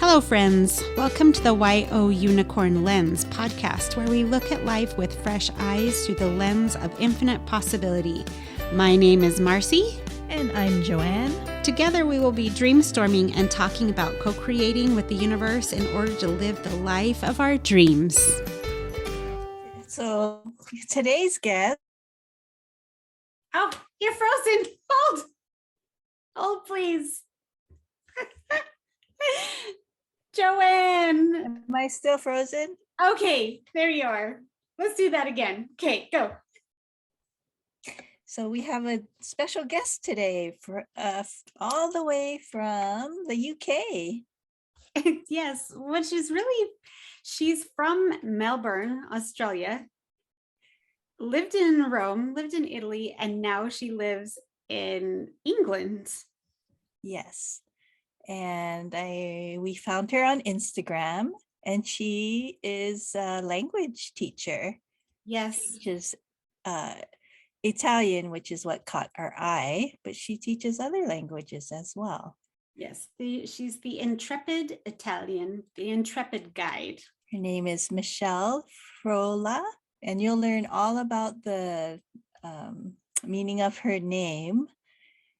Hello, friends. Welcome to the YO Unicorn Lens podcast, where we look at life with fresh eyes through the lens of infinite possibility. My name is Marcy. And I'm Joanne. Together, we will be dreamstorming and talking about co-creating with the universe in order to live the life of our dreams. So today's guest. Oh, you're frozen. Hold, please. Joanne. Am I still frozen? Okay, there you are. Let's do that again. Okay, go. So we have a special guest today for all the way from the UK. Yes, well, she's from Melbourne, Australia, lived in Rome, lived in Italy, and now she lives in England. Yes. And we found her on Instagram, and she is a language teacher. Yes. She teaches Italian, which is what caught our eye, but she teaches other languages as well. Yes, she's the Intrepid Italian, the Intrepid guide. Her name is Michele Frolla, and you'll learn all about the meaning of her name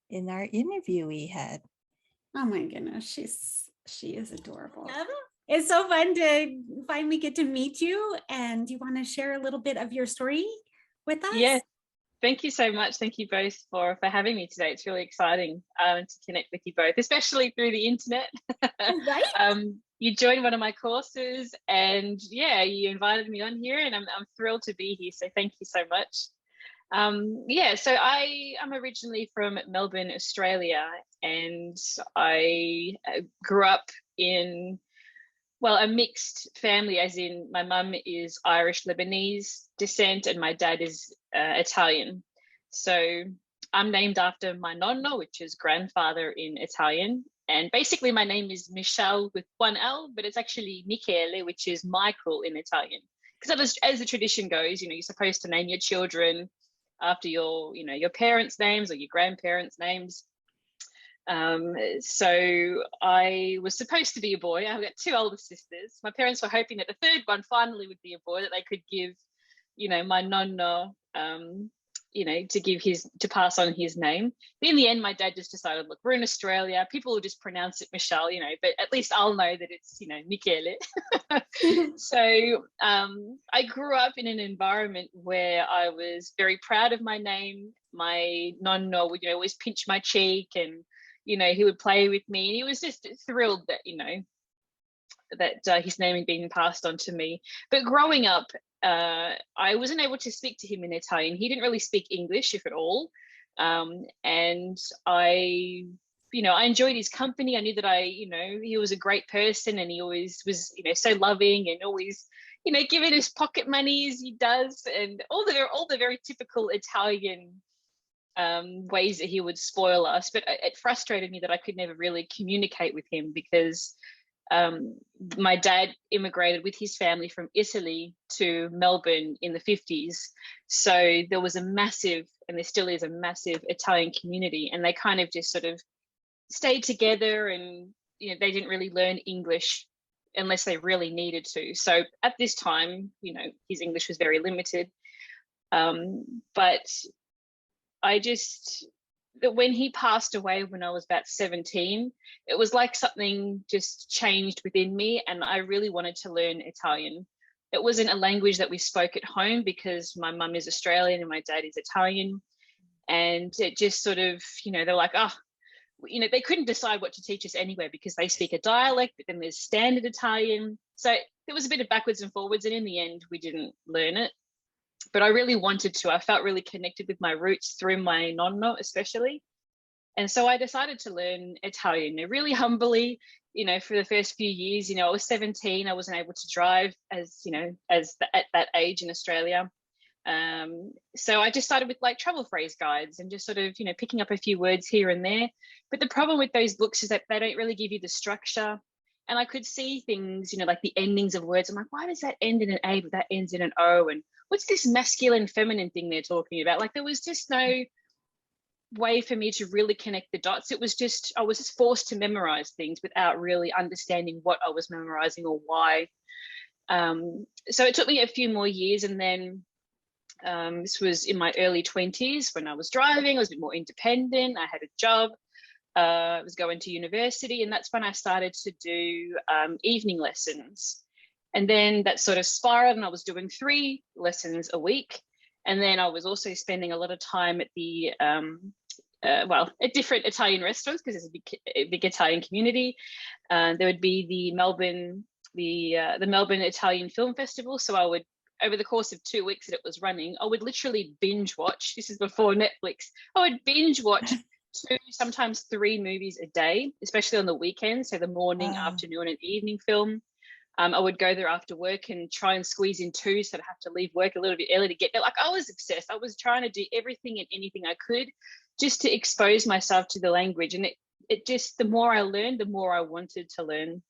in our interview we had. Oh my goodness, she is adorable. It's so fun to finally get to meet you. And do you want to share a little bit of your story with us? Yes. Thank you so much. Thank you both for having me today. It's really exciting to connect with you both, especially through the internet. Right? You joined one of my courses, and you invited me on here, and I'm thrilled to be here. So thank you so much. So I am originally from Melbourne, Australia, and I grew up in a mixed family, as in my mum is Irish Lebanese descent and my dad is Italian. So I'm named after my nonno, which is grandfather in Italian. And basically my name is Michele with one L, but it's actually Michele, which is Michael in Italian. Because as the tradition goes, you're supposed to name your children after your parents' names or your grandparents' names. So I was supposed to be a boy. I've got two older sisters. My parents were hoping that the third one finally would be a boy, that they could give, my nonno, to pass on his name. But in the end, my dad just decided, look, we're in Australia. People will just pronounce it Michele, but at least I'll know that it's, Michele. So I grew up in an environment where I was very proud of my name. My nonno would, always pinch my cheek, and he would play with me, and he was just thrilled that, that his name had been passed on to me. But growing up, I wasn't able to speak to him in Italian. He didn't really speak English, if at all. And I enjoyed his company. I knew that he was a great person, and he always was, so loving, and always, giving us pocket money as he does, and all the very typical Italian ways that he would spoil us. But it frustrated me that I could never really communicate with him, because my dad immigrated with his family from Italy to Melbourne in the 50s. So there was a massive, and there still is a massive, Italian community, and they kind of just sort of stayed together, and they didn't really learn English unless they really needed to. So at this time, his English was very limited. But that when he passed away when I was about 17, it was like something just changed within me, and I really wanted to learn Italian. It wasn't a language that we spoke at home, because my mum is Australian and my dad is Italian. And it just sort of, they're like, they couldn't decide what to teach us anyway, because they speak a dialect, but then there's standard Italian. So there was a bit of backwards and forwards, and in the end, we didn't learn it. But I really wanted to. I felt really connected with my roots through my nonno, especially. And so I decided to learn Italian, really humbly, for the first few years. I was 17. I wasn't able to drive at that age in Australia. So I just started with like travel phrase guides, and just sort of, picking up a few words here and there. But the problem with those books is that they don't really give you the structure. And I could see things, like the endings of words. I'm like, why does that end in an A but that ends in an O? And what's this masculine feminine thing they're talking about? Like, there was just no way for me to really connect the dots. It was just, I was just forced to memorize things without really understanding what I was memorizing or why. So it took me a few more years, and then this was in my early 20s when I was driving. I was a bit more independent. I had a job. I was going to university, and that's when I started to do evening lessons. And then that sort of spiraled, and I was doing 3 lessons a week. And then I was also spending a lot of time at the at different Italian restaurants, because there's a big Italian community. There would be the Melbourne Italian Film Festival. So I would, over the course of 2 weeks that it was running, I would literally binge watch. This is before Netflix. I would binge watch 2, sometimes 3 movies a day, especially on the weekends. So the morning, afternoon, and evening film. I would go there after work and try and squeeze in 2, so I'd have to leave work a little bit early to get there. Like, I was obsessed. I was trying to do everything and anything I could just to expose myself to the language. And it just, the more I learned, the more I wanted to learn.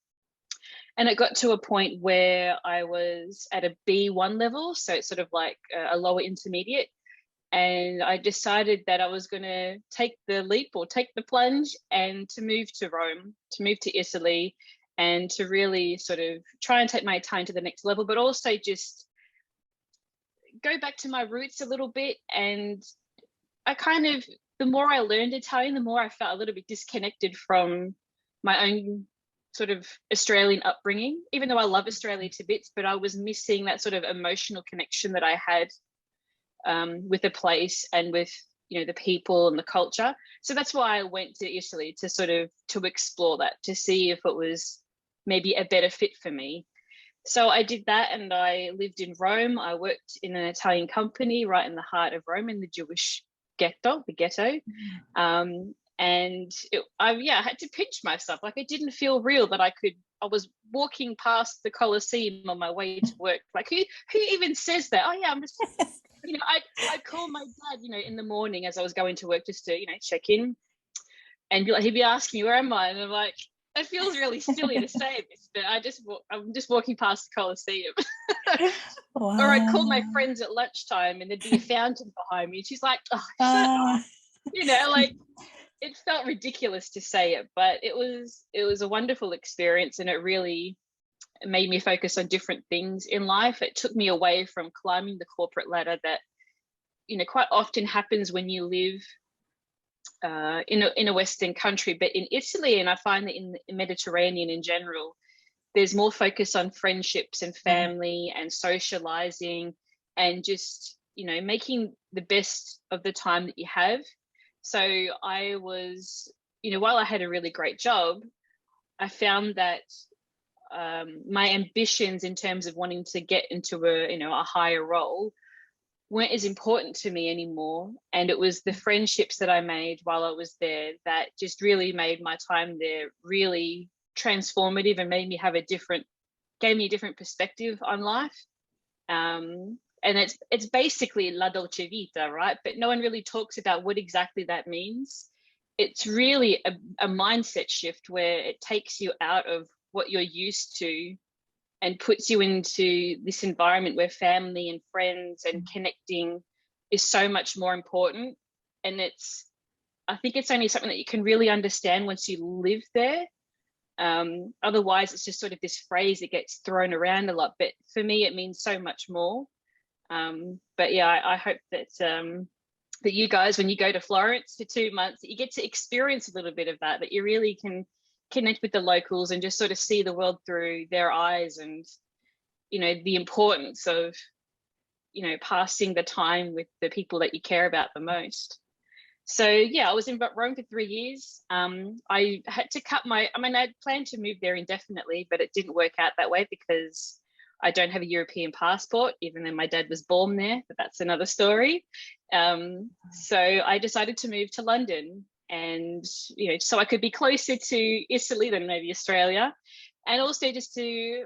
And it got to a point where I was at a B1 level, so it's sort of like a lower intermediate. And I decided that I was going to take the leap, or take the plunge, and to move to Rome, to move to Italy, and to really sort of try and take my Italian to the next level, but also just go back to my roots a little bit. And I kind of, the more I learned Italian, the more I felt a little bit disconnected from my own sort of Australian upbringing, even though I love Australia to bits, but I was missing that sort of emotional connection that I had with the place and with, you know, the people and the culture. So that's why I went to Italy, to sort of, to explore that, to see if it was maybe a better fit for me. So I did that, and I lived in Rome. I worked in an Italian company right in the heart of Rome, in the Jewish ghetto, the ghetto. And I had to pinch myself. Like, it didn't feel real that I was walking past the Colosseum on my way to work. Like, who even says that? Oh yeah, I'm just, you know, I'd call my dad, you know, in the morning as I was going to work, just to, you know, check in, and he'd be asking me, where am I? And I'm like, it feels really silly to say this, but I'm just walking past the Colosseum. Wow. Or I'd call my friends at lunchtime, and there'd be a fountain behind me, and she's like, oh, shut up. You know, like, it felt ridiculous to say it, but it was a wonderful experience, and it really made me focus on different things in life. It took me away from climbing the corporate ladder that, you know, quite often happens when you live in a Western country. But in Italy, and I find that in the Mediterranean in general, there's more focus on friendships and family and socializing, and just, you know, making the best of the time that you have. So I was, you know, while I had a really great job, I found that my ambitions in terms of wanting to get into a higher role weren't as important to me anymore. And it was the friendships that I made while I was there that just really made my time there really transformative, and made me have gave me a different perspective on life. And it's basically la dolce vita, right? But no one really talks about what exactly that means. It's really a mindset shift, where it takes you out of what you're used to and puts you into this environment where family and friends and connecting is so much more important. And I think it's only something that you can really understand once you live there. Otherwise, it's just sort of this phrase that gets thrown around a lot. But for me, it means so much more. But yeah, I hope that that you guys, when you go to Florence for 2 months, that you get to experience a little bit of that you really can connect with the locals and just sort of see the world through their eyes, and, you know, the importance of, you know, passing the time with the people that you care about the most. So yeah, I was in Rome for 3 years. I had to I'd planned to move there indefinitely, but it didn't work out that way because I don't have a European passport, even though my dad was born there, but that's another story. So I decided to move to London, and, you know, so I could be closer to Italy than maybe Australia, and also just to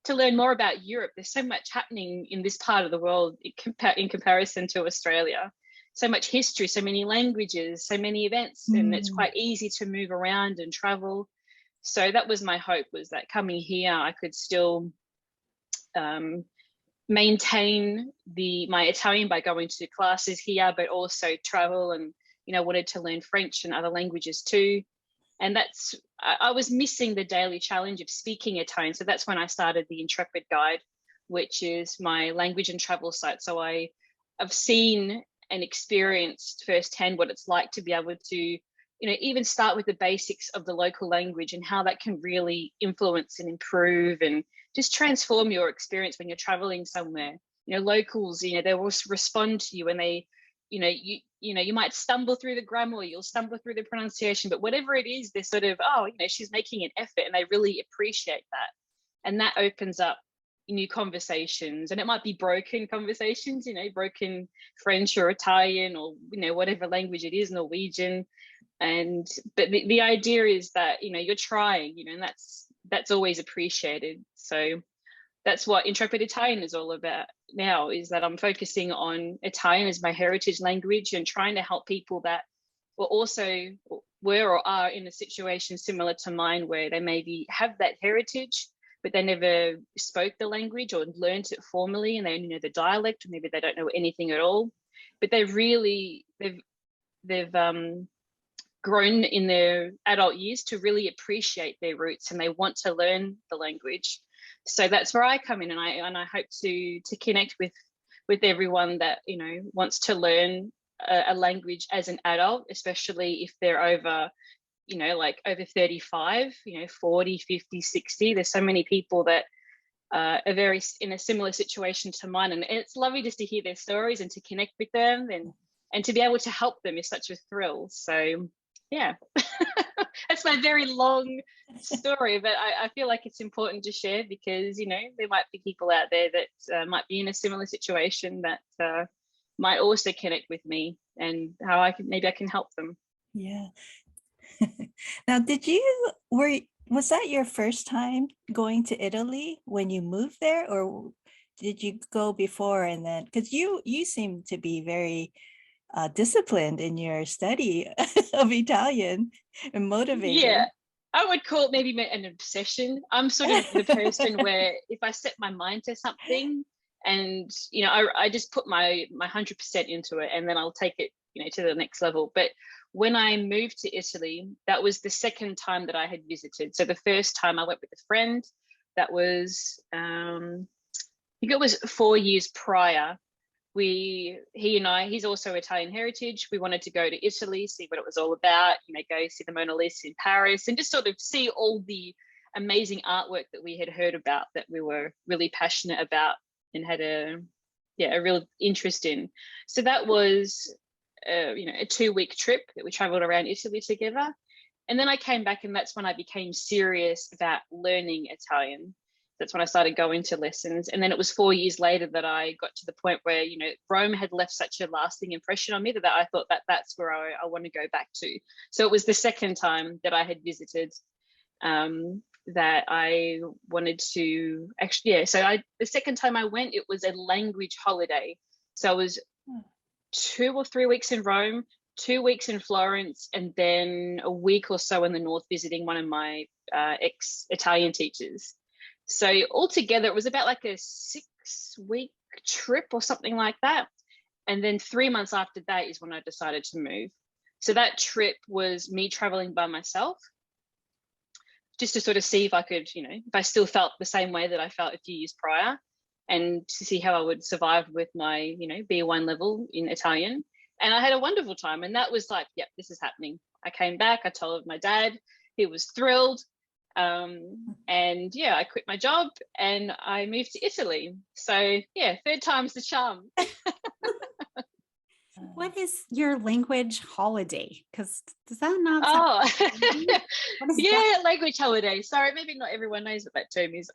learn more about Europe. There's so much happening in this part of the world in comparison to Australia. So much history, so many languages, so many events, and it's quite easy to move around and travel. So that was my hope, was that coming here I could still maintain my Italian by going to classes here, but also travel and, wanted to learn French and other languages too. And I was missing the daily challenge of speaking Italian. So that's when I started the Intrepid Guide, which is my language and travel site. So I've seen and experienced firsthand what it's like to be able to, even start with the basics of the local language and how that can really influence and improve and just transform your experience when you're traveling somewhere. Locals, they will respond to you and they, you might stumble through the grammar, or you'll stumble through the pronunciation, but whatever it is, they're sort of, she's making an effort, and they really appreciate that. And that opens up new conversations, and it might be broken conversations, broken French or Italian or, whatever language it is, Norwegian. But the idea is that, you're trying, and that's always appreciated. So that's what Intrepid Italian is all about now, is that I'm focusing on Italian as my heritage language and trying to help people that were or are in a situation similar to mine, where they maybe have that heritage, but they never spoke the language or learned it formally, and they only know the dialect, or maybe they don't know anything at all. But they've grown in their adult years to really appreciate their roots, and they want to learn the language. So that's where I come in, and I hope to connect with everyone that wants to learn a language as an adult, especially if they're over over 35, 40, 50, 60. There's so many people that are very in a similar situation to mine, and it's lovely just to hear their stories and to connect with them, and to be able to help them is such a thrill. So yeah. That's my very long story, but I feel like it's important to share, because there might be people out there that might be in a similar situation that might also connect with me, and how I can help them. Yeah. Now, was that your first time going to Italy when you moved there, or did you go before? And then, because you seem to be very disciplined in your study of Italian and motivated. Yeah, I would call it maybe an obsession. I'm sort of the person where if I set my mind to something, and I just put my 100% into it, and then I'll take it to the next level. But when I moved to Italy, that was the second time that I had visited. So the first time I went with a friend. That was I think it was 4 years prior. He and I, he's also Italian heritage. We wanted to go to Italy, see what it was all about, go see the Mona Lisa in Paris, and just sort of see all the amazing artwork that we had heard about, that we were really passionate about and had a real interest in. So that was, a 2-week trip that we traveled around Italy together. And then I came back, and that's when I became serious about learning Italian. That's when I started going to lessons. And then it was 4 years later that I got to the point where, Rome had left such a lasting impression on me that I thought that that's where I want to go back to. So it was the second time that I had visited that I wanted to actually, the second time I went, it was a language holiday. So I was 2 or 3 weeks in Rome, 2 weeks in Florence, and then a week or so in the north visiting one of my ex-Italian teachers. So altogether, it was about like a 6-week trip or something like that. And then 3 months after that is when I decided to move. So that trip was me traveling by myself, just to sort of see if I could, if I still felt the same way that I felt a few years prior, and to see how I would survive with my, B1 level in Italian. And I had a wonderful time. And that was like, yep, this is happening. I came back, I told my dad, he was thrilled. And yeah, I quit my job and I moved to Italy. So yeah, third time's the charm. What is your language holiday? Because does that not yeah, language holiday. Sorry, maybe not everyone knows what that term is.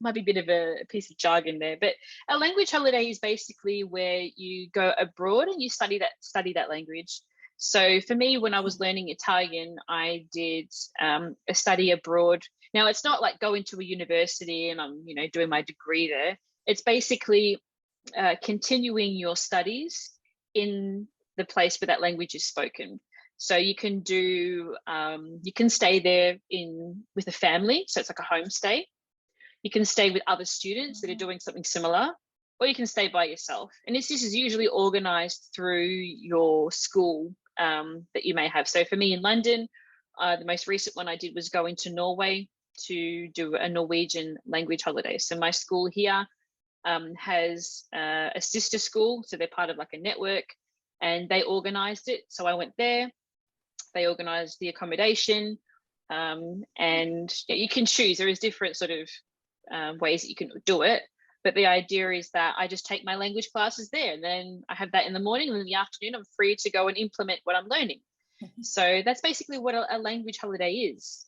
Might be a bit of a piece of jargon there, but a language holiday is basically where you go abroad and you study that language. So for me, when I was learning Italian, I did a study abroad. Now, it's not like going to a university and I'm, doing my degree there. It's basically continuing your studies in the place where that language is spoken. So you can do, you can stay there with a family. So it's like a homestay. You can stay with other students that are doing something similar. or you can stay by yourself. And this is usually organized through your school that you may have. So for me in London, the most recent one I did was going to Norway to do a Norwegian language holiday. So my school here has a sister school, so they're part of like a network, and they organized it. So I went there, they organized the accommodation, and you can choose. There is different sort of ways that you can do it, but the idea is that I just take my language classes there, and then I have that in the morning, and in the afternoon I'm free to go and implement what I'm learning. So that's basically what a language holiday is.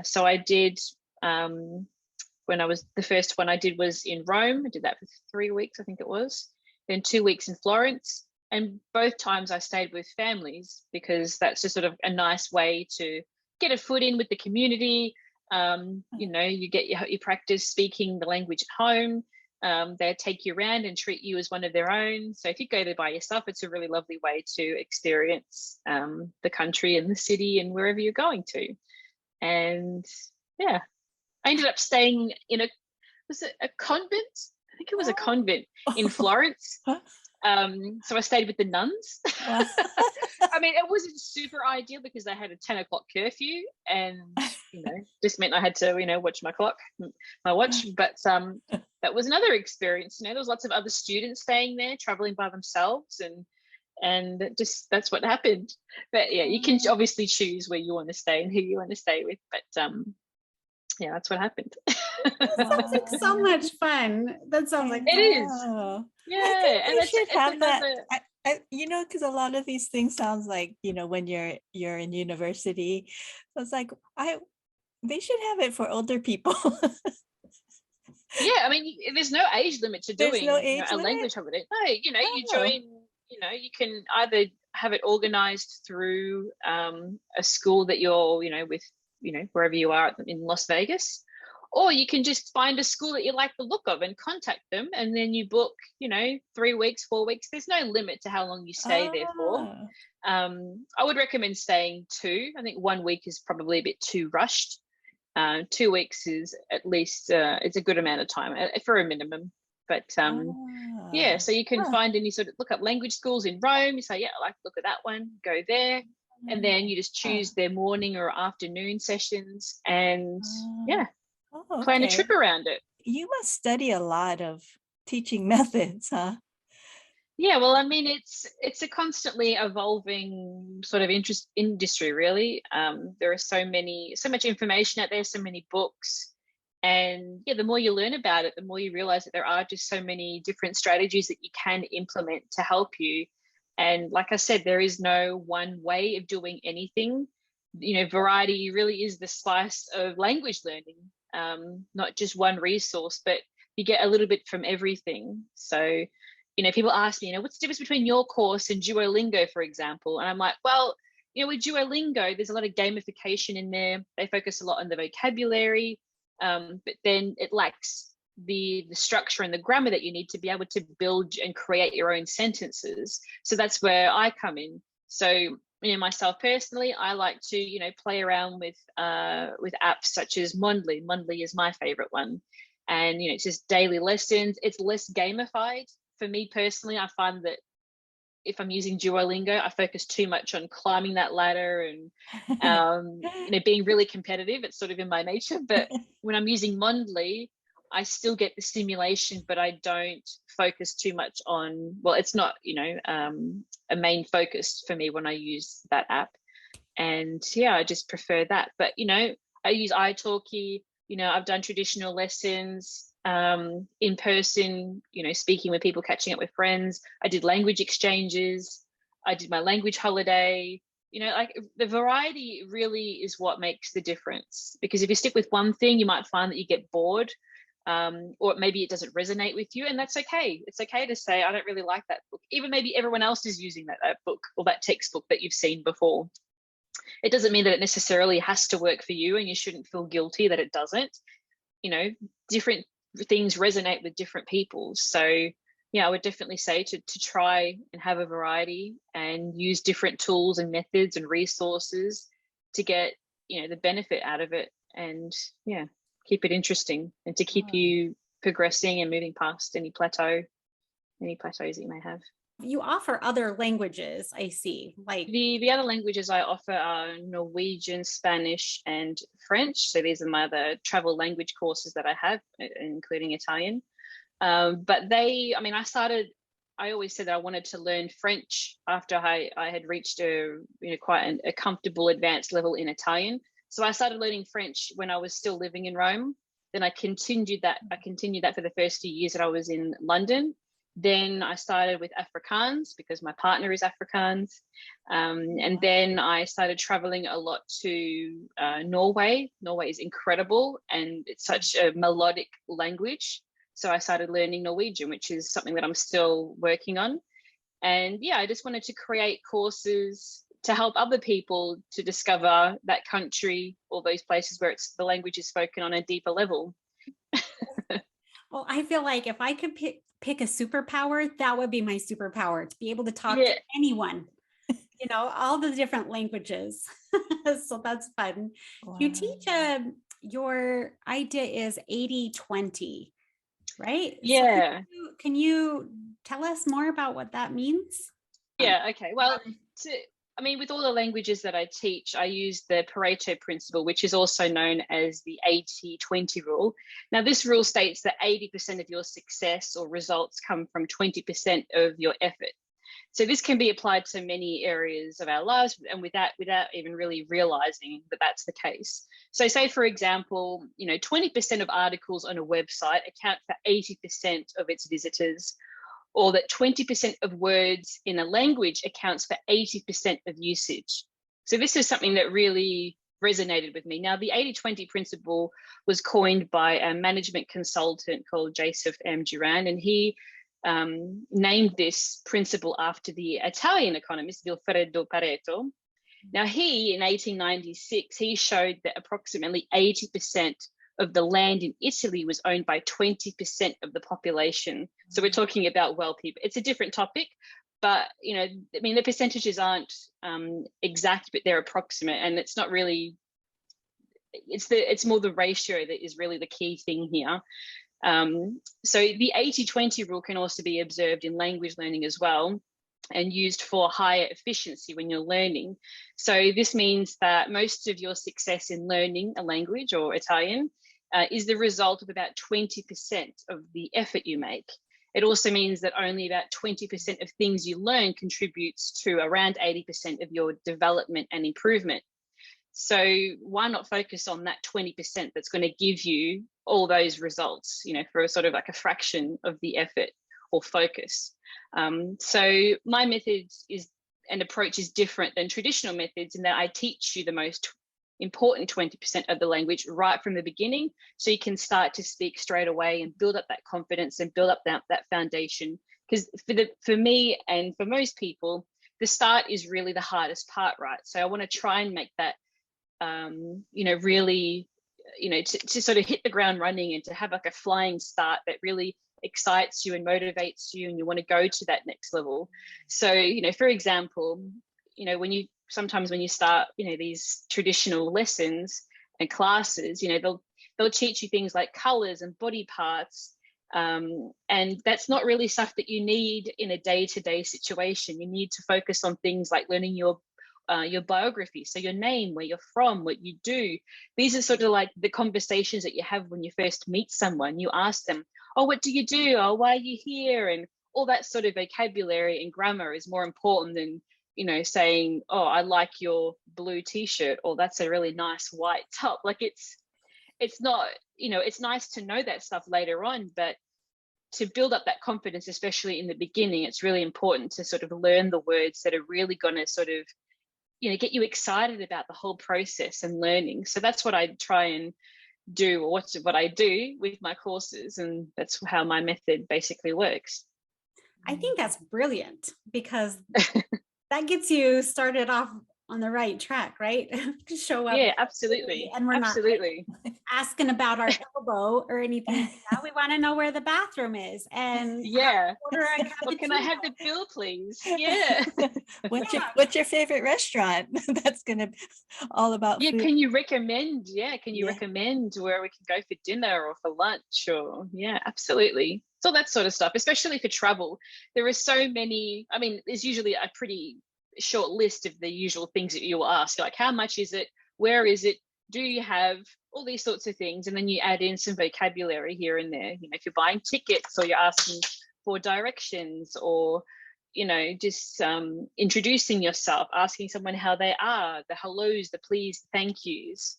So I did, the first one I did was in Rome. I did that for 3 weeks, I think it was. Then 2 weeks in Florence. And both times I stayed with families, because that's just sort of a nice way to get a foot in with the community. You get your practice speaking the language at home. They take you around and treat you as one of their own. So if you go there by yourself, it's a really lovely way to experience the country and the city and wherever you're going to. And yeah, I ended up staying in was it a convent? I think it was a convent in Florence. So I stayed with the nuns. Wow. I mean, it wasn't super ideal because they had a 10 o'clock curfew, and just meant I had to watch my clock, my watch. But that was another experience. There was lots of other students staying there, traveling by themselves, and that's what happened. But yeah, you can obviously choose where you want to stay and who you want to stay with, but yeah, that's what happened. That sounds like so much fun. That sounds like it is. Yeah, I think and we should have that. another... Because a lot of these things sounds like when you're in university. So it's like they should have it for older people. Yeah, I mean, there's no age limit to doing a language holiday. No, you join. You can either have it organized through a school that you're with, wherever you are in Las Vegas, or you can just find a school that you like the look of and contact them, and then you book 3 weeks, 4 weeks. There's no limit to how long you stay there for. I would recommend staying 2. I think 1 week is probably a bit too rushed. 2 weeks is at least it's a good amount of time for a minimum. But yeah, so you can find any sort of look up language schools in Rome. You say, yeah, I like to look at that one, go there. And then you just choose their morning or afternoon sessions, and plan a trip around it. You must study a lot of teaching methods, huh? Yeah, well, I mean, it's a constantly evolving sort of industry, really. There are so much information out there, so many books. And yeah, the more you learn about it, the more you realize that there are just so many different strategies that you can implement to help you. And like I said, there is no one way of doing anything. Variety really is the spice of language learning, not just one resource, but you get a little bit from everything. So, people ask me, what's the difference between your course and Duolingo, for example? And I'm like, well, with Duolingo, there's a lot of gamification in there. They focus a lot on the vocabulary, but then it lacks the structure and the grammar that you need to be able to build and create your own sentences. So that's where I come in. So myself personally, I like to play around with apps such as Mondly. Mondly is my favorite one, and it's just daily lessons. It's less gamified. For me personally, I find that if I'm using Duolingo, I focus too much on climbing that ladder and being really competitive. It's sort of in my nature. But when I'm using Mondly, I still get the stimulation, but I don't focus too much on, well, it's not, a main focus for me when I use that app. And yeah, I just prefer that. But, I use italki, I've done traditional lessons in person, speaking with people, catching up with friends. I did language exchanges. I did my language holiday. Like the variety really is what makes the difference, because if you stick with one thing, you might find that you get bored. Or maybe it doesn't resonate with you, and that's okay. It's okay to say, I don't really like that book. Even maybe everyone else is using that book or that textbook that you've seen before. It doesn't mean that it necessarily has to work for you, and you shouldn't feel guilty that it doesn't. Different things resonate with different people. So yeah, I would definitely say to try and have a variety and use different tools and methods and resources to get the benefit out of it, and keep it interesting, and to keep you progressing and moving past any plateau. any plateaus that you may have. You offer other languages, I see. Like the other languages I offer are Norwegian, Spanish, and French. So these are my other travel language courses that I have, including Italian. But I always said that I wanted to learn French after I had reached quite a comfortable advanced level in Italian. So I started learning French when I was still living in Rome. Then I continued that for the first few years that I was in London. Then I started with Afrikaans because my partner is Afrikaans. And then I started traveling a lot to Norway. Norway is incredible and it's such a melodic language. So I started learning Norwegian, which is something that I'm still working on. And yeah, I just wanted to create courses to help other people to discover that country or those places where the language is spoken on a deeper level. well, I feel like if I could pick a superpower, that would be my superpower, to be able to talk to anyone, all the different languages. So that's fun. Wow. You teach your idea is 80-20, right? Yeah. So can you tell us more about what that means? Yeah, okay. Well, with all the languages that I teach, I use the Pareto Principle, which is also known as the 80-20 rule. Now, this rule states that 80% of your success or results come from 20% of your effort. So this can be applied to many areas of our lives and without even really realizing that that's the case. So say, for example, 20% of articles on a website account for 80% of its visitors, or that 20% of words in a language accounts for 80% of usage. So this is something that really resonated with me. Now, the 80-20 principle was coined by a management consultant called Joseph M. Duran, and he named this principle after the Italian economist Vilfredo Pareto. Now, in 1896, he showed that approximately 80% of the land in Italy was owned by 20% of the population. So we're talking about wealthy. It's a different topic, but the percentages aren't exact, but they're approximate, and it's not really. It's more the ratio that is really the key thing here. So the 80-20 rule can also be observed in language learning as well, and used for higher efficiency when you're learning. So this means that most of your success in learning a language or Italian is the result of about 20% of the effort you make. It also means that only about 20% of things you learn contributes to around 80% of your development and improvement. So why not focus on that 20% that's going to give you all those results, for a sort of like a fraction of the effort or focus. So my methods and approach is different than traditional methods in that I teach you the most important 20% of the language right from the beginning, so you can start to speak straight away and build up that confidence and build up that foundation. Because for me and for most people, the start is really the hardest part, right? So I want to try and make that really, to sort of hit the ground running and to have like a flying start that really excites you and motivates you, and you want to go to that next level. So, for example, when you start, these traditional lessons and classes, they'll teach you things like colors and body parts. And that's not really stuff that you need in a day-to-day situation. You need to focus on things like learning your biography, so your name, where you're from, what you do. These are sort of like the conversations that you have when you first meet someone. You ask them, oh, what do you do? Oh, why are you here? And all that sort of vocabulary and grammar is more important than, saying, oh, I like your blue t-shirt, or that's a really nice white top. Like it's not, it's nice to know that stuff later on, but to build up that confidence, especially in the beginning, it's really important to sort of learn the words that are really going to sort of, get you excited about the whole process and learning. So that's what I try and do, or what I do with my courses, and that's how my method basically works. I think that's brilliant, because that gets you started off on the right track, right? To show up Yeah, absolutely. and we're not Absolutely. asking about our elbow or anything like that. We want to know where the bathroom is and Yeah. order a Or can I have the bill, please? Yeah. What's your favorite restaurant? That's gonna be all about Yeah, food. can you recommend? Can you Yeah. recommend where we can go for dinner or for lunch? Or yeah, absolutely. So that sort of stuff, especially for travel. There are so many. I mean, there's usually a pretty short list of the usual things that you will ask, like how much is it? Where is it? Do you have all these sorts of things? And then you add in some vocabulary here and there. You know, if you're buying tickets or you're asking for directions or just introducing yourself, asking someone how they are, the hellos, the please, thank yous.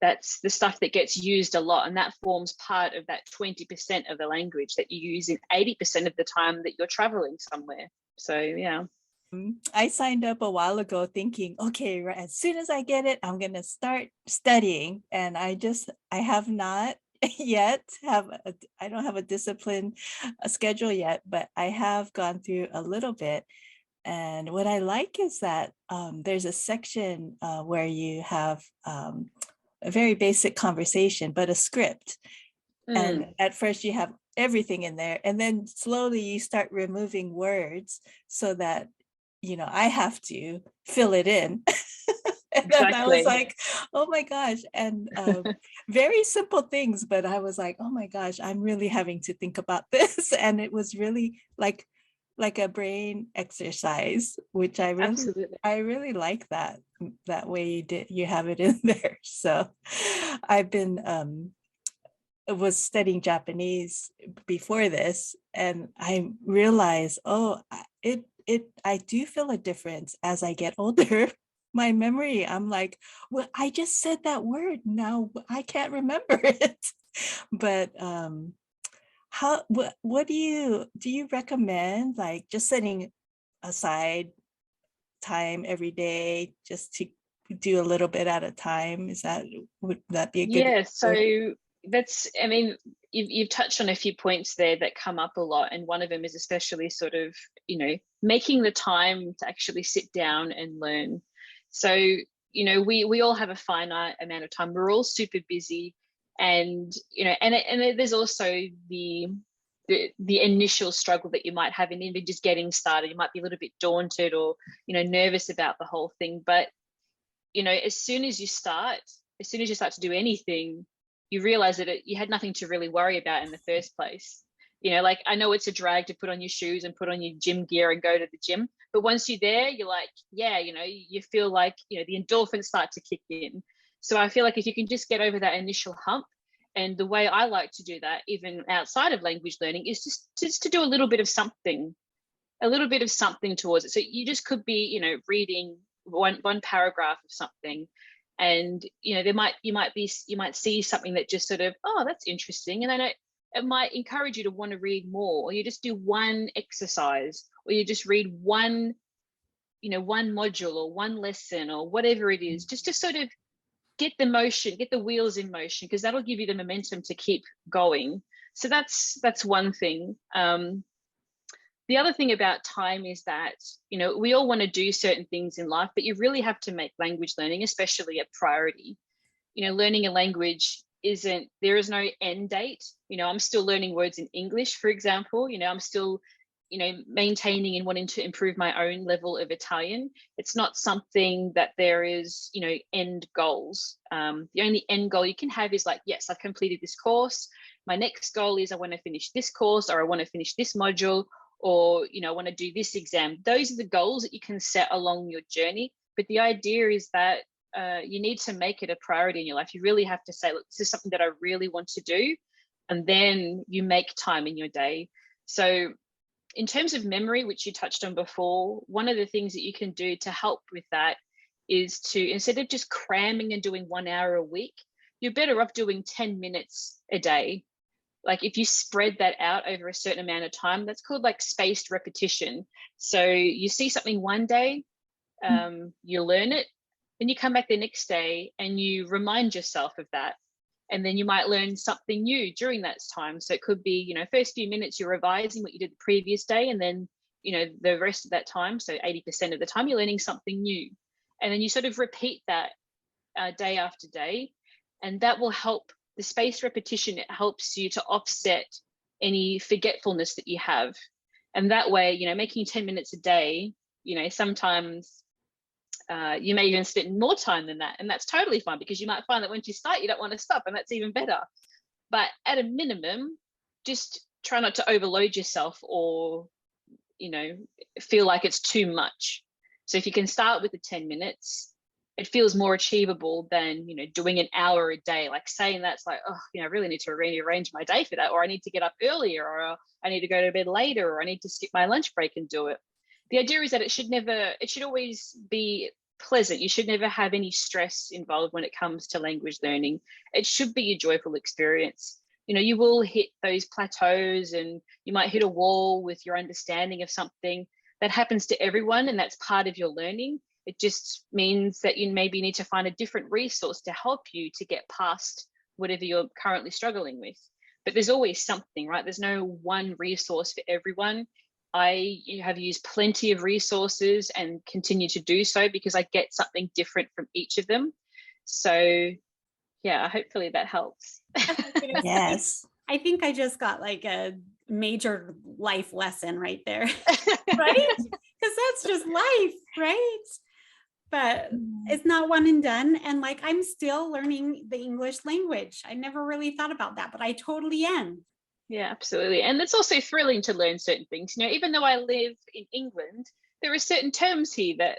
That's the stuff that gets used a lot, and that forms part of that 20% of the language that you use in 80% of the time that you're traveling somewhere. So yeah. I signed up a while ago thinking, okay, right, as soon as I get it, I'm going to start studying. And I have not yet I don't have a discipline schedule yet, but I have gone through a little bit. And what I like is that there's a section where you have a very basic conversation, but a script. And at first you have everything in there. And then slowly you start removing words so that I have to fill it in. And then I was like, oh my gosh. And very simple things, but I was like, oh my gosh, I'm really having to think about this. And it was really like a brain exercise, which I really like that way you have it in there. So I've been was studying Japanese before this, and I realized, I do feel a difference as I get older. My memory, I'm like, well, I just said that word, now I can't remember it. But what do you recommend, like just setting aside time every day just to do a little bit at a time? Would that be a good? Yeah, so that's, I mean, you've touched on a few points there that come up a lot, and one of them is especially sort of making the time to actually sit down and learn. So we all have a finite amount of time. We're all super busy, and and there's also the initial struggle that you might have in even just getting started. You might be a little bit daunted or nervous about the whole thing, but as soon as you start to do anything, you realize that you had nothing to really worry about in the first place. Like, I know it's a drag to put on your shoes and put on your gym gear and go to the gym, but once you're there, you're like, yeah, you feel like the endorphins start to kick in. So I feel like if you can just get over that initial hump, and the way I like to do that, even outside of language learning, is just to do a little bit of something towards it. So you just could be reading one paragraph of something, and you might see something that just sort of, oh, that's interesting, and then it might encourage you to want to read more, or you just do one exercise, or you just read one module or one lesson or whatever it is, just to sort of get the wheels in motion, because that'll give you the momentum to keep going. So that's one thing. The other thing about time is that, we all want to do certain things in life, but you really have to make language learning, especially a priority. Learning a language there is no end date. I'm still learning words in English, for example. I'm still, maintaining and wanting to improve my own level of Italian. It's not something that there is, end goals. The only end goal you can have is like, yes, I've completed this course. My next goal is I want to finish this course, or I want to finish this module, or I want to do this exam. Those are the goals that you can set along your journey. But the idea is that you need to make it a priority in your life. You really have to say, look, this is something that I really want to do, and then you make time in your day. So in terms of memory, which you touched on before, one of the things that you can do to help with that is to, instead of just cramming and doing 1 hour a week, you're better off doing 10 minutes a day. Like, if you spread that out over a certain amount of time, that's called like spaced repetition. So you see something one day, you learn it, then you come back the next day and you remind yourself of that. And then you might learn something new during that time. So it could be, first few minutes you're revising what you did the previous day, and then, the rest of that time, so 80% of the time, you're learning something new. And then you sort of repeat that day after day, and that will help. The spaced repetition, it helps you to offset any forgetfulness that you have. And that way, you know, making 10 minutes a day, you know, sometimes you may even spend more time than that, and that's totally fine, because you might find that once you start, you don't want to stop, and that's even better. But at a minimum, just try not to overload yourself, or, you know, feel like it's too much. So if you can start with the 10 minutes, it feels more achievable than, you know, doing an hour a day. Like saying that's like, oh, you know, I really need to rearrange my day for that, or I need to get up earlier, or I need to go to bed later, or I need to skip my lunch break and do it. The idea is that it should always be pleasant. You should never have any stress involved when it comes to language learning. It should be a joyful experience. You know, you will hit those plateaus, and you might hit a wall with your understanding of something. That happens to everyone, and that's part of your learning. It just means that you maybe need to find a different resource to help you to get past whatever you're currently struggling with. But there's always something, right? There's no one resource for everyone. I have used plenty of resources and continue to do so, because I get something different from each of them. So yeah, hopefully that helps. Yes. I think I just got like a major life lesson right there, right? Because that's just life, right? But it's not one and done. And like, I'm still learning the English language. I never really thought about that, but I totally am. Yeah, absolutely. And it's also thrilling to learn certain things. You know, even though I live in England, there are certain terms here that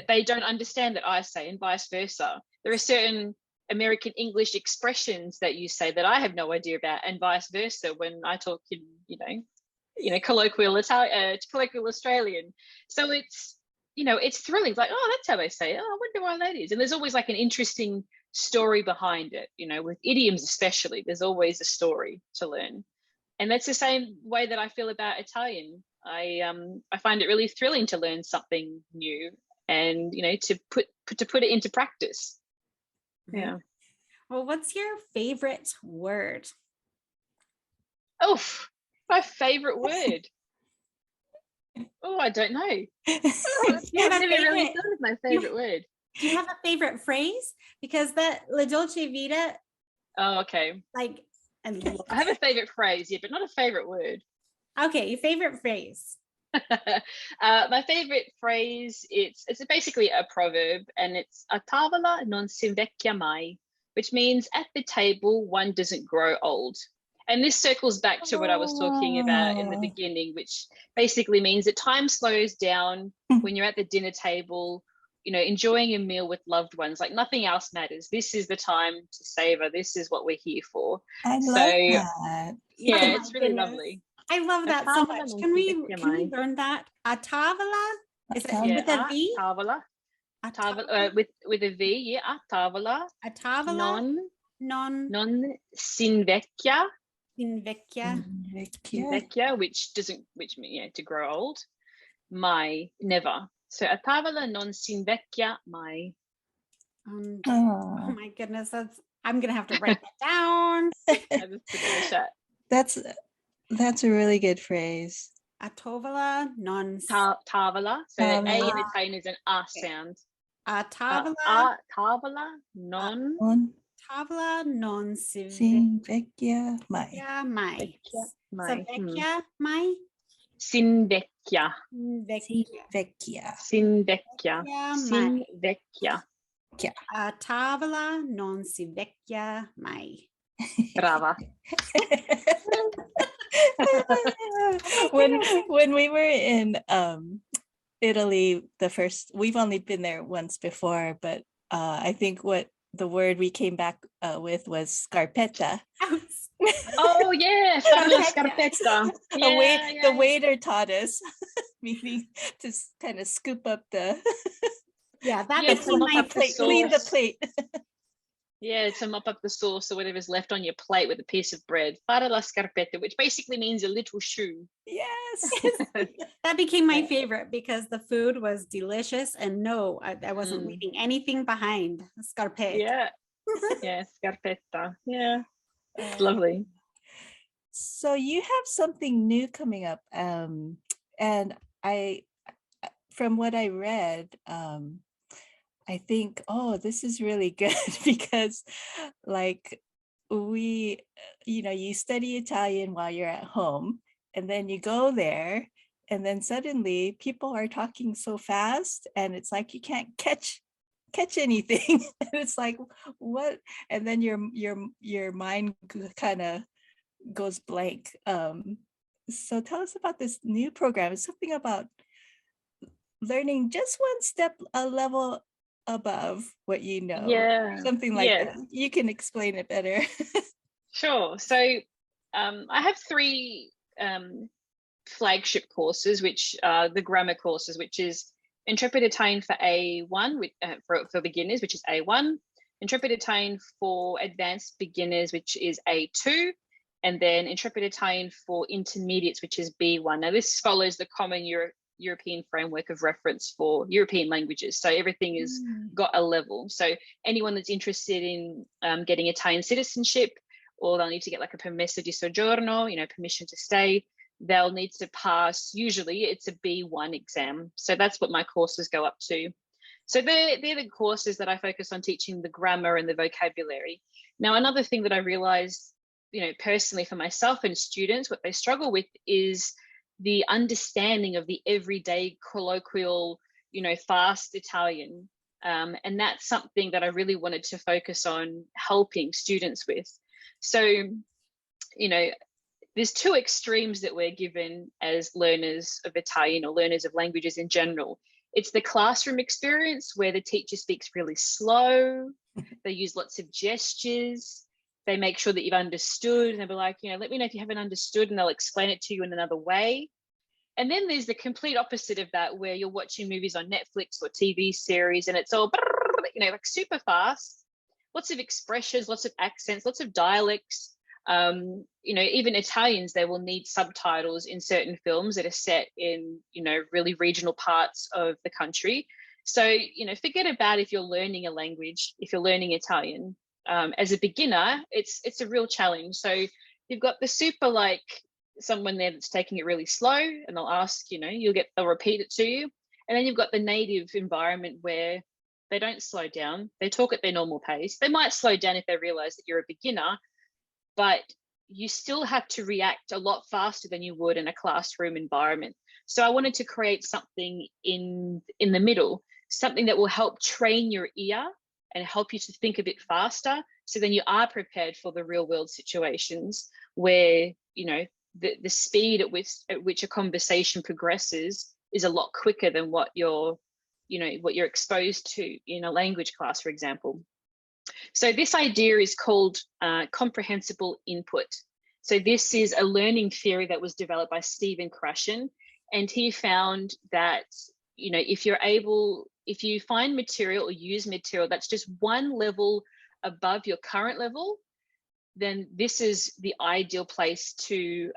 they don't understand that I say, and vice versa. There are certain American English expressions that you say that I have no idea about, and vice versa when I talk in, colloquial Australian. So it's, it's thrilling. It's like, oh, that's how they say it. Oh, I wonder why that is. And there's always like an interesting story behind it. With idioms especially, there's always a story to learn. And that's the same way that I feel about Italian. I find it really thrilling to learn something new, and to put it into practice. Yeah. Well, what's your favorite word? Oh, my favorite word. Oh, I don't know. I've never really thought of my favorite word. Do you have a favorite phrase? Because that La Dolce Vita. Oh, okay. Like, I have a favorite phrase, yeah, but not a favorite word. Okay, your favorite phrase. My favorite phrase, it's basically a proverb, and it's a tavola non si invecchia mai, which means at the table one doesn't grow old. And this circles back to what I was talking about in the beginning, which basically means that time slows down when you're at the dinner table, enjoying a meal with loved ones. Like nothing else matters. This is the time to savor. This is what we're here for. I love that. Yeah, it's really lovely. I love that so much. Can we learn that? A tavola? Is it with a V? Tavola. With a V, yeah. A tavola. A tavola. Non s'invecchia. Invecchia, which means to grow old. Mai, never. So a tavola non s'invecchia mai. Oh my goodness, I'm gonna have to write that down. I just put it in the chat. That's a really good phrase. A tavola non tavola. So the A in Italian is an A sound. A tavola. Tavola non. Tavola non si vecchia mai. Vecchia mai. S'invecchia. Sinvecchia. A tavola non si vecchia mai. Brava. when we were in Italy, we've only been there once before, but I think what the word we came back with was scarpetta. Oh yeah, scarpetta. The waiter taught us, meaning to kind of scoop up the clean the plate. Yeah, to mop up the sauce or whatever's left on your plate with a piece of bread. Fare la scarpetta, which basically means a little shoe. Yes. That became my favorite because the food was delicious, and no, I wasn't leaving anything behind. Scarpetta. Yeah. Yeah, scarpetta. Yeah. It's lovely. So you have something new coming up. And from what I read, I think, oh, this is really good because like we, you study Italian while you're at home and then you go there and then suddenly people are talking so fast and it's like you can't catch anything. And it's like, what? And then your mind kind of goes blank. So tell us about this new program. It's something about learning just one step, a level above what you know, Yeah, something like yeah, that. You can explain it better. sure. So I have three flagship courses, which are the grammar courses, which is Intrepid Italian for A1, for beginners, which is A1, Intrepid Italian for advanced beginners, which is A2, and then Intrepid Italian for intermediates, which is B1. Now, this follows the common European framework of reference for European languages. So everything is got a level. So anyone that's interested in getting Italian citizenship, or they'll need to get like a permesso di soggiorno, permission to stay, they'll need to pass, usually it's a B1 exam. So that's what my courses go up to. So they're the courses that I focus on teaching the grammar and the vocabulary. Now, another thing that I realized, personally for myself and students, what they struggle with is the understanding of the everyday colloquial, fast Italian. And that's something that I really wanted to focus on helping students with. So, there's two extremes that we're given as learners of Italian or learners of languages in general. It's the classroom experience where the teacher speaks really slow, they use lots of gestures, they make sure that you've understood, and they'll be like, let me know if you haven't understood, and they'll explain it to you in another way. And then there's the complete opposite of that, where you're watching movies on Netflix or TV series and it's all, like super fast, lots of expressions, lots of accents, lots of dialects. Even Italians, they will need subtitles in certain films that are set in, really regional parts of the country. So, forget about if you're learning a language, if you're learning Italian, as a beginner, it's a real challenge. So you've got the super, like someone there that's taking it really slow, and they'll ask, they'll repeat it to you. And then you've got the native environment where they don't slow down, they talk at their normal pace. They might slow down if they realize that you're a beginner, but you still have to react a lot faster than you would in a classroom environment. So I wanted to create something in the middle, something that will help train your ear and help you to think a bit faster, so then you are prepared for the real world situations where, the speed at which a conversation progresses is a lot quicker than what you're exposed to in a language class, for example. So this idea is called comprehensible input. So this is a learning theory that was developed by Stephen Krashen, and he found that, if you find material or use material that's just one level above your current level, then this is the ideal place to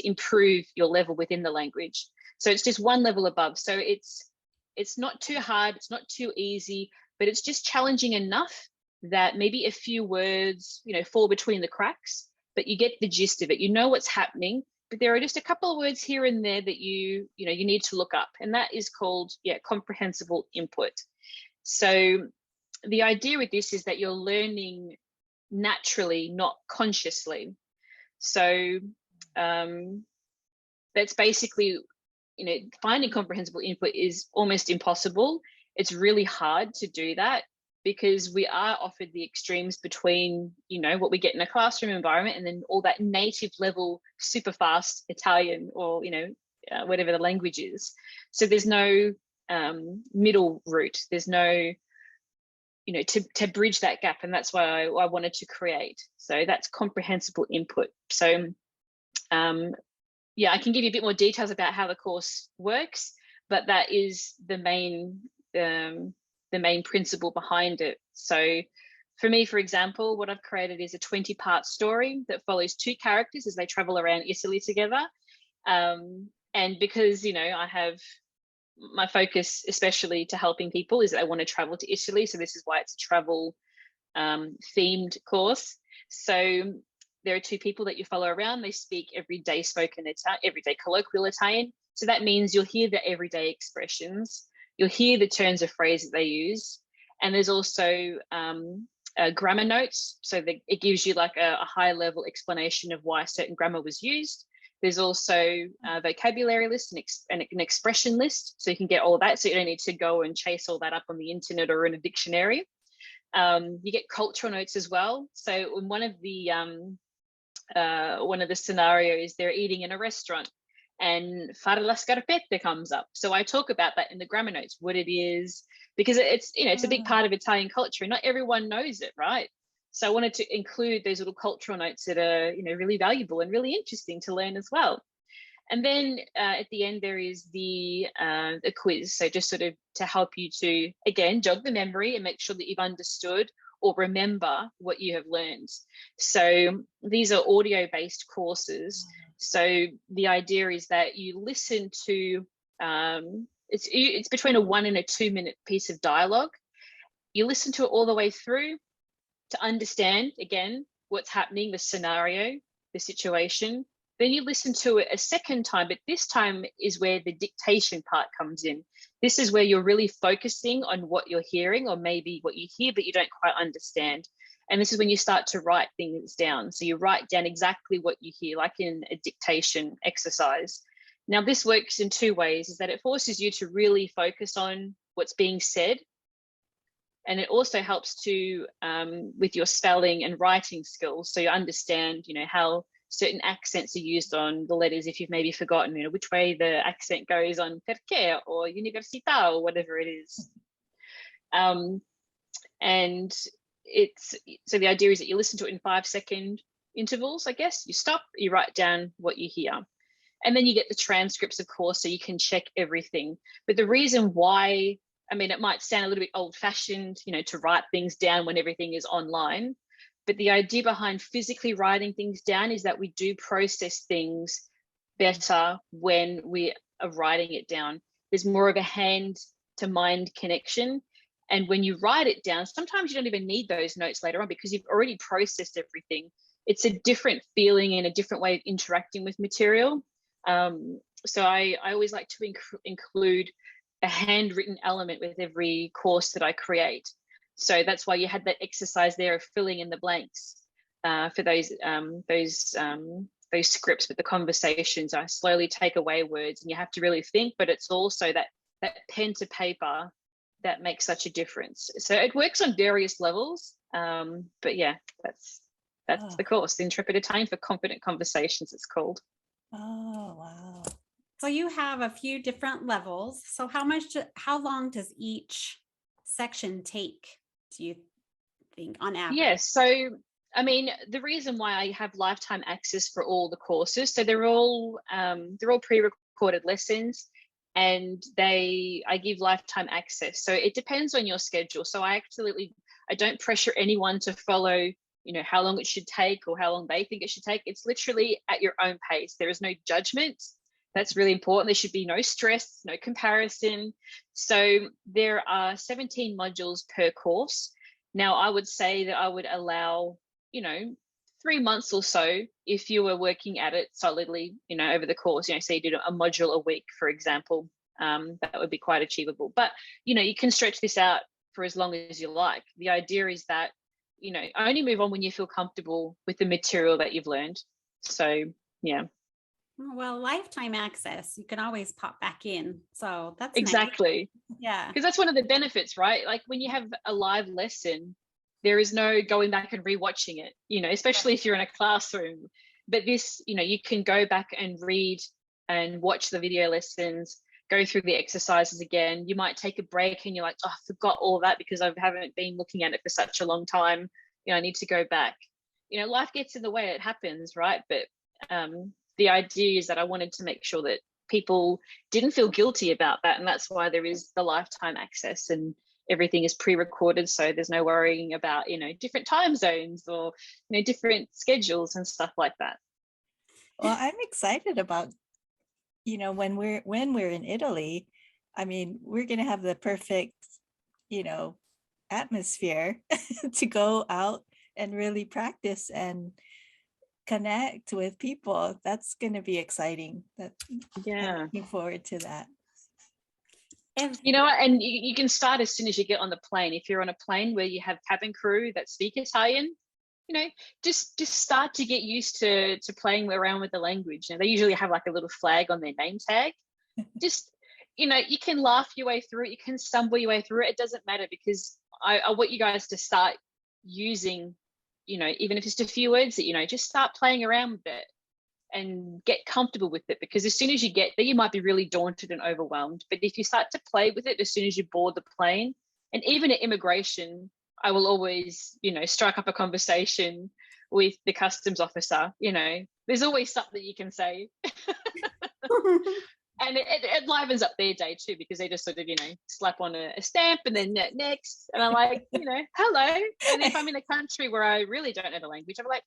improve your level within the language. So it's just one level above. So it's not too hard, it's not too easy, but it's just challenging enough that maybe a few words, fall between the cracks, but you get the gist of it. You know what's happening, but there are just a couple of words here and there that you need to look up, and that is called comprehensible input. So the idea with this is that you're learning naturally, not consciously. So that's basically, finding comprehensible input is almost impossible. It's really hard to do that because we are offered the extremes between, what we get in a classroom environment and then all that native level, super fast Italian or, whatever the language is. So there's no middle route. There's no, to bridge that gap. And that's why I wanted to create. So that's comprehensible input. So I can give you a bit more details about how the course works, but that is the main principle behind it. So for me, for example, what I've created is a 20-part story that follows two characters as they travel around Italy together. And because, I have my focus, especially to helping people, is that I want to travel to Italy. So this is why it's a travel themed course. So there are two people that you follow around. They speak everyday colloquial Italian. So that means you'll hear the everyday expressions. You'll hear the turns of phrase that they use. And there's also grammar notes, so that it gives you like a high level explanation of why certain grammar was used. There's also a vocabulary list and an expression list, so you can get all of that, so you don't need to go and chase all that up on the internet or in a dictionary. You get cultural notes as well. So in one of the scenarios, they're eating in a restaurant and fare la scarpette comes up. So I talk about that in the grammar notes, what it is, because it's, you know, it's a big part of Italian culture and not everyone knows it, right? So I wanted to include those little cultural notes that are, you know, really valuable and really interesting to learn as well. And then at the end, there is the quiz. So just sort of to help you to, again, jog the memory and make sure that you've understood or remember what you have learned. So these are audio-based courses. So the idea is that you listen to, it's between a 1 and a 2 minute piece of dialogue. You listen to it all the way through to understand, again, what's happening, the scenario, the situation. Then you listen to it a second time, but this time is where the dictation part comes in. This is where you're really focusing on what you're hearing, or maybe what you hear, but you don't quite understand. And this is when you start to write things down. So you write down exactly what you hear, like in a dictation exercise. Now, this works in two ways, is that it forces you to really focus on what's being said. And it also helps to, with your spelling and writing skills. So you understand, you know, how certain accents are used on the letters, if you've maybe forgotten, you know, which way the accent goes on perché or università or whatever it is. And it's, so the idea is that you listen to it in 5-second intervals, I guess. You stop, you write down what you hear. And then you get the transcripts, of course, so you can check everything. But the reason why, I mean, it might sound a little bit old-fashioned, you know, to write things down when everything is online. But the idea behind physically writing things down is that we do process things better when we are writing it down. There's more of a hand-to-mind connection. And when you write it down, sometimes you don't even need those notes later on because you've already processed everything. It's a different feeling and a different way of interacting with material. So I always like to include a handwritten element with every course that I create. So that's why you had that exercise there of filling in the blanks for those scripts with the conversations. I slowly take away words and you have to really think, but it's also that pen to paper that makes such a difference. So it works on various levels. But yeah, that's the course, the Intrepid Italian for Confident Conversations, it's called. Oh, wow. So you have a few different levels. So how long does each section take, do you think, on average? Yes. So, I mean, the reason why I have lifetime access for all the courses, so they're all pre-recorded lessons, and I give lifetime access. So it depends on your schedule. So I don't pressure anyone to follow, you know, how long it should take or how long they think it should take. It's literally at your own pace. There is no judgment. That's really important. There should be no stress, no comparison. So there are 17 modules per course. Now, I would say that I would allow, you know, 3 months or so if you were working at it solidly, you know, over the course. You know, say you did a module a week, for example, that would be quite achievable. But, you know, you can stretch this out for as long as you like. The idea is that, you know, only move on when you feel comfortable with the material that you've learned. So, yeah. Well, lifetime access, you can always pop back in. So that's exactly. Nice. Yeah. Because that's one of the benefits, right? Like when you have a live lesson, there is no going back and rewatching it, you know, especially if you're in a classroom. But this, you know, you can go back and read and watch the video lessons, go through the exercises again. You might take a break and you're like, oh, I forgot all that because I haven't been looking at it for such a long time. You know, I need to go back. You know, life gets in the way, it happens, right? But the idea is that I wanted to make sure that people didn't feel guilty about that. And that's why there is the lifetime access and everything is pre-recorded. So there's no worrying about, you know, different time zones or, you know, different schedules and stuff like that. Well, I'm excited about, you know, when we're in Italy, I mean, we're going to have the perfect, you know, atmosphere to go out and really practice and connect with people. That's going to be exciting. Yeah, I'm looking forward to that. You know what? And you can start as soon as you get on the plane. If you're on a plane where you have cabin crew that speak Italian, you know, just start to get used to playing around with the language. You know, they usually have like a little flag on their name tag. Just, you know, you can laugh your way through it. You can stumble your way through it. It doesn't matter, because I want you guys to start using, you know, even if it's just a few words, that, you know, just start playing around with it and get comfortable with it, because as soon as you get there, you might be really daunted and overwhelmed. But if you start to play with it as soon as you board the plane, and even at immigration, I will always, you know, strike up a conversation with the customs officer. You know, there's always something you can say. And it livens up their day too, because they just sort of, you know, slap on a stamp and then next. And I'm like, you know, hello. And if I'm in a country where I really don't know the language, I'm like,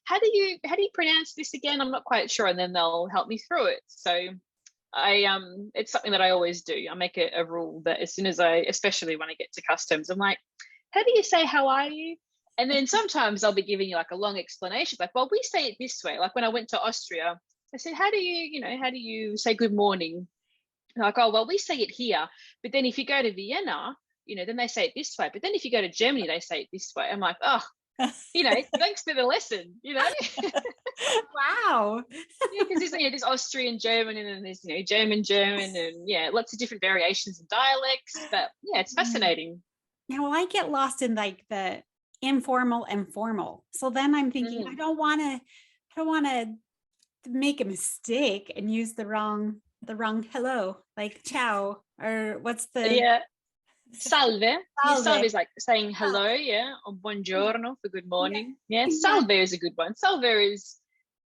how do you pronounce this again? I'm not quite sure. And then they'll help me through it. So it's something that I always do. I make a rule that as soon as especially when I get to customs, I'm like, how do you say how are you? And then sometimes I'll be giving you like a long explanation, like, well, we say it this way. Like when I went to Austria, I said, how do you say good morning? And like, oh, well, we say it here. But then if you go to Vienna, you know, then they say it this way. But then if you go to Germany, they say it this way. I'm like, oh, you know, thanks for the lesson, you know. Wow. Yeah, because there's Austrian German, and then there's, you know, German, and yeah, lots of different variations and dialects. But yeah, it's fascinating. Yeah, well, I get lost in like the informal and formal. So then I'm thinking, I don't want to make a mistake and use the wrong hello, like ciao, or what's the salve. Salve. Salve is like saying hello, yeah, or buongiorno for good morning. Yeah, salve is a good one. Salve is,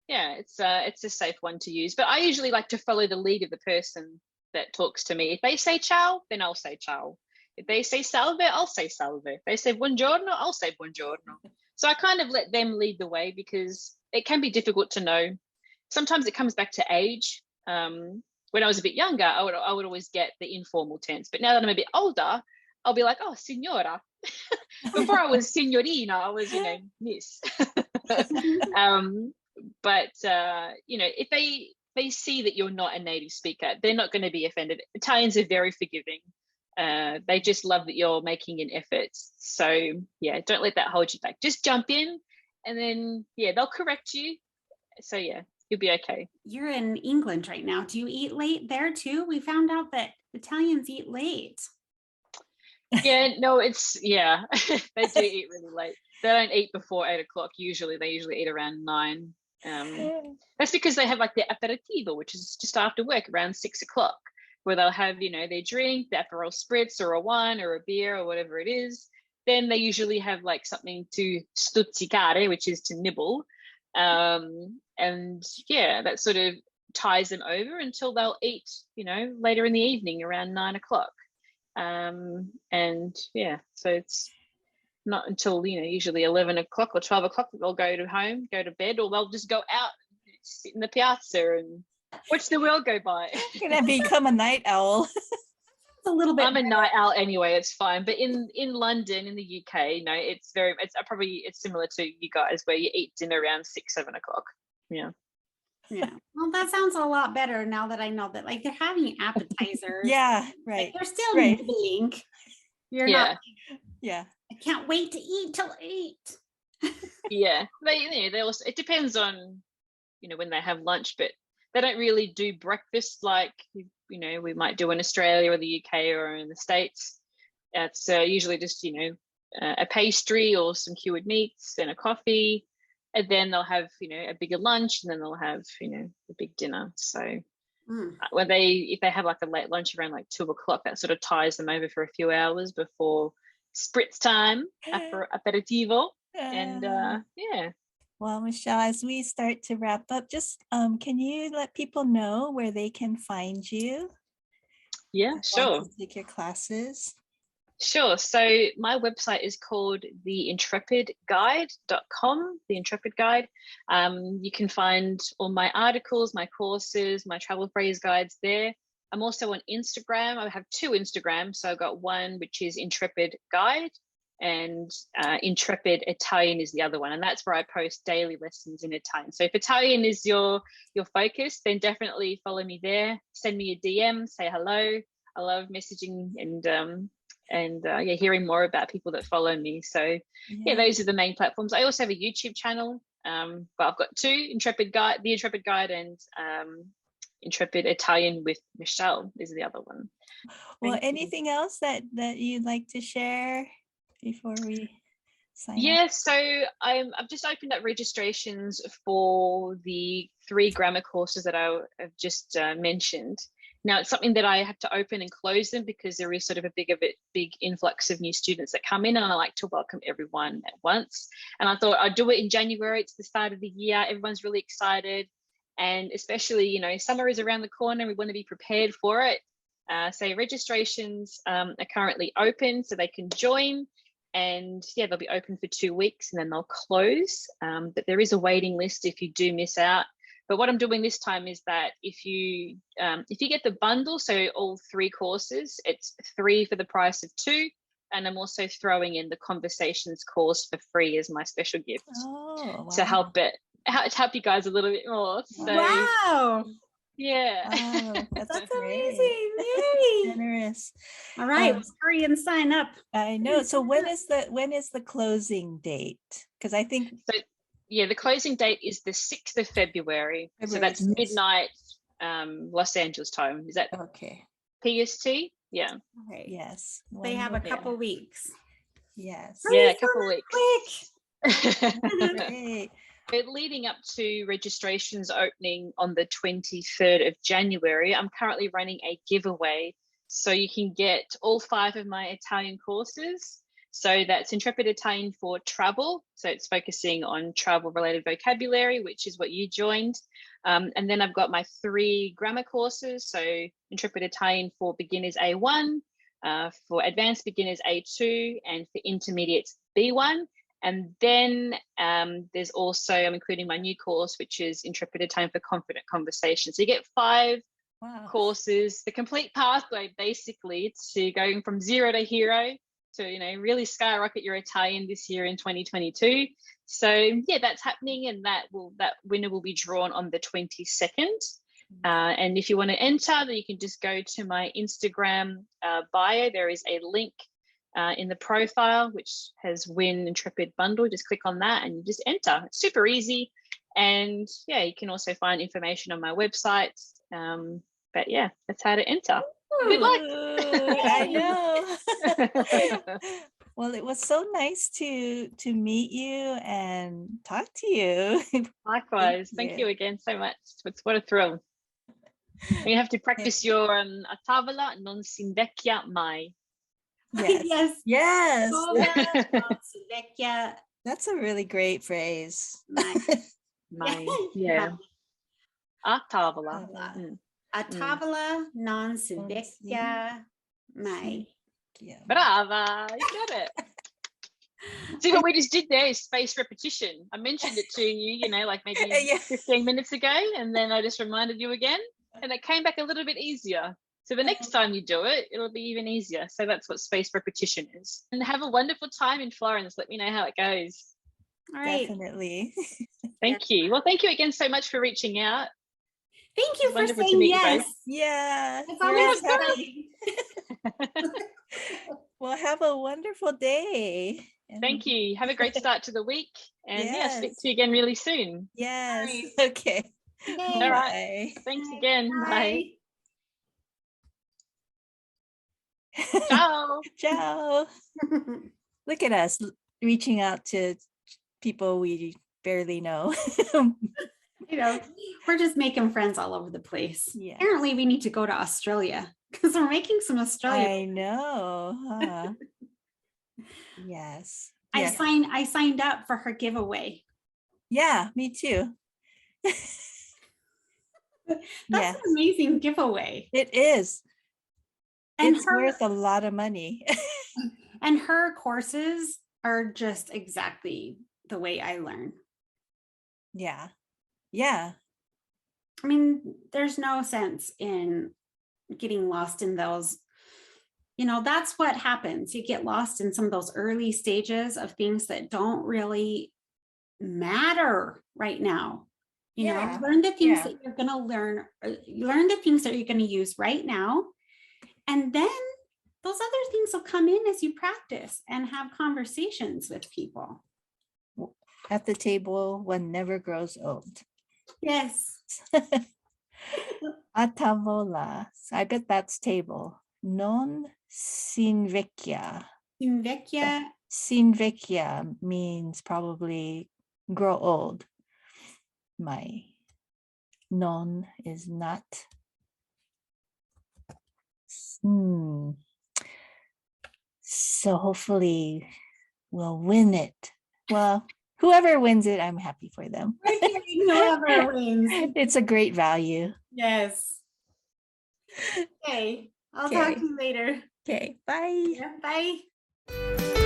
yeah, it's a safe one to use. But I usually like to follow the lead of the person that talks to me. If they say ciao, then I'll say ciao. If they say salve, I'll say salve. If they say buongiorno, I'll say buongiorno. So I kind of let them lead the way, because it can be difficult to know. Sometimes it comes back to age. When I was a bit younger, I would always get the informal tense. But now that I'm a bit older, I'll be like, oh, signora. Before I was signorina, I was, you know, miss. But you know, if they see that you're not a native speaker, they're not going to be offended. Italians are very forgiving. They just love that you're making an effort. So yeah, don't let that hold you back. Just jump in, and then yeah, they'll correct you. So yeah, you'll be okay. You're in England right now. Do you eat late there too? We found out that Italians eat late. Yeah, no, they do eat really late. They don't eat before 8 o'clock. They usually eat around 9. That's because they have like their aperitivo, which is just after work around 6 o'clock, where they'll have, you know, their drink, the Aperol Spritz or a wine or a beer or whatever it is. Then they usually have like something to stuzzicare, which is to nibble. And yeah, that sort of ties them over until they'll eat, you know, later in the evening around 9 o'clock. And yeah, so it's not until, you know, usually 11 o'clock or 12 o'clock that they'll go to bed, or they'll just go out, sit in the piazza and watch the world go by. You're gonna become a night owl. A little bit. I'm a night owl anyway, it's fine. But in London, in the UK, no, it's similar to you guys, where you eat dinner around 6-7 o'clock. Yeah. Yeah. Well, that sounds a lot better now that I know that, like, they're having appetizers. Yeah, right. Like, they're still right. nibbling. You're Yeah. not. Yeah. I can't wait to eat till 8. Yeah. They also, it depends on, you know, when they have lunch, but they don't really do breakfast like, you know, we might do in Australia or the UK or in the States. It's usually just, you know, a pastry or some cured meats and a coffee. And then they'll have, you know, a bigger lunch, and then they'll have, you know, a big dinner. So if they have like a late lunch around like 2 o'clock, that sort of ties them over for a few hours before spritz time, aperitivo. And yeah. Well, Michelle, as we start to wrap up, just can you let people know where they can find you? Yeah, sure. Take your classes. Sure. So my website is called theintrepidguide.com, the Intrepid Guide. You can find all my articles, my courses, my travel phrase guides there. I'm also on Instagram. I have 2 Instagrams. So I've got one, which is Intrepid Guide, and Intrepid Italian is the other one. And that's where I post daily lessons in Italian. So if Italian is your focus, then definitely follow me there. Send me a DM, say hello. I love messaging and hearing more about people that follow me. So yeah, those are the main platforms. I also have a YouTube channel. But I've got two: Intrepid Guide, the Intrepid Guide, and Intrepid Italian with Michele is the other one. Well, anything else that you'd like to share before we sign up? Yeah, so I've just opened up registrations for the 3 grammar courses that I have just mentioned. Now, it's something that I have to open and close them because there is sort of a big influx of new students that come in, and I like to welcome everyone at once. And I thought I'd do it in January. It's the start of the year. Everyone's really excited. And especially, you know, summer is around the corner. We want to be prepared for it. So registrations are currently open, so they can join. And yeah, they'll be open for 2 weeks and then they'll close. But there is a waiting list if you do miss out. But what I'm doing this time is that if you get the bundle, so all 3 courses, it's 3 for the price of 2. And I'm also throwing in the conversations course for free as my special gift to help you guys a little bit more. So, wow. Yeah. Oh, that's amazing. Yay. Generous. All right, let's hurry and sign up. I know. So when is the closing date? Because I think the closing date is the 6th of February. So that's 6th. midnight Los Angeles time. Is that okay? PST? Yeah. Okay. Yes. They have a couple weeks. Yes. Yeah, a couple weeks. Quick. Great. Leading up to registrations opening on the 23rd of January, I'm currently running a giveaway. So you can get all 5 of my Italian courses. So that's Intrepid Italian for travel. So it's focusing on travel related vocabulary, which is what you joined. And then I've got my 3 grammar courses. So Intrepid Italian for beginners A1, for advanced beginners A2, and for intermediates B1. And then there's also, I'm including my new course, which is Intrepid Italian for confident conversation. So you get 5 courses, the complete pathway basically to going from 0 to hero to, you know, really skyrocket your Italian this year in 2022. So yeah, that's happening, and that winner will be drawn on the 22nd. And if you want to enter, then you can just go to my Instagram bio. There is a link in the profile which has win Intrepid bundle. Just click on that and you just enter. It's super easy. And yeah, you can also find information on my website. But yeah, that's how to enter. Good luck. I know. Well, it was so nice to meet you and talk to you. Likewise. Thank you again so much. What a thrill. You have to practice your a tavola non si invecchia mai. Yes. Yes. Yes. That's a really great phrase. Mai. Yeah. A tavola. A tavola non si invecchia mai. Brava. You got it. See what we just did there is spaced repetition. I mentioned it to you, you know, like maybe 15 minutes ago, and then I just reminded you again, and it came back a little bit easier. So the next time you do it, it'll be even easier. So that's what spaced repetition is. And have a wonderful time in Florence. Let me know how it goes. All right. Definitely. Thank you. Well, thank you again so much for reaching out. Thank you for saying yes. Yeah. It's always happy. Well, have a wonderful day. Thank you. Have a great start to the week. And yeah, speak to you again really soon. Yes. Right. Okay. All right. Thanks again. Bye. Ciao. Ciao. Look at us reaching out to people we barely know. You know, we're just making friends all over the place. Yeah. Apparently we need to go to Australia because we're making some Australia. I know. Huh? Yes. I signed up for her giveaway. Yeah, me too. That's an amazing giveaway. It is. And it's worth a lot of money. And her courses are just exactly the way I learn. Yeah. Yeah. I mean, there's no sense in getting lost in those. You know, that's what happens. You get lost in some of those early stages of things that don't really matter right now. You know, learn the things that you're going to learn the things that you're going to use right now. And then those other things will come in as you practice and have conversations with people. At the table, one never grows old. Yes. A tavola. So I bet that's table. Non s'invecchia. Invecchia. S'invecchia means probably grow old. My non is not. So hopefully we'll win it. Well, whoever wins it, I'm happy for them. Whoever wins. It's a great value. Yes. Okay. I'll talk to you later. Okay, bye. Yeah, bye.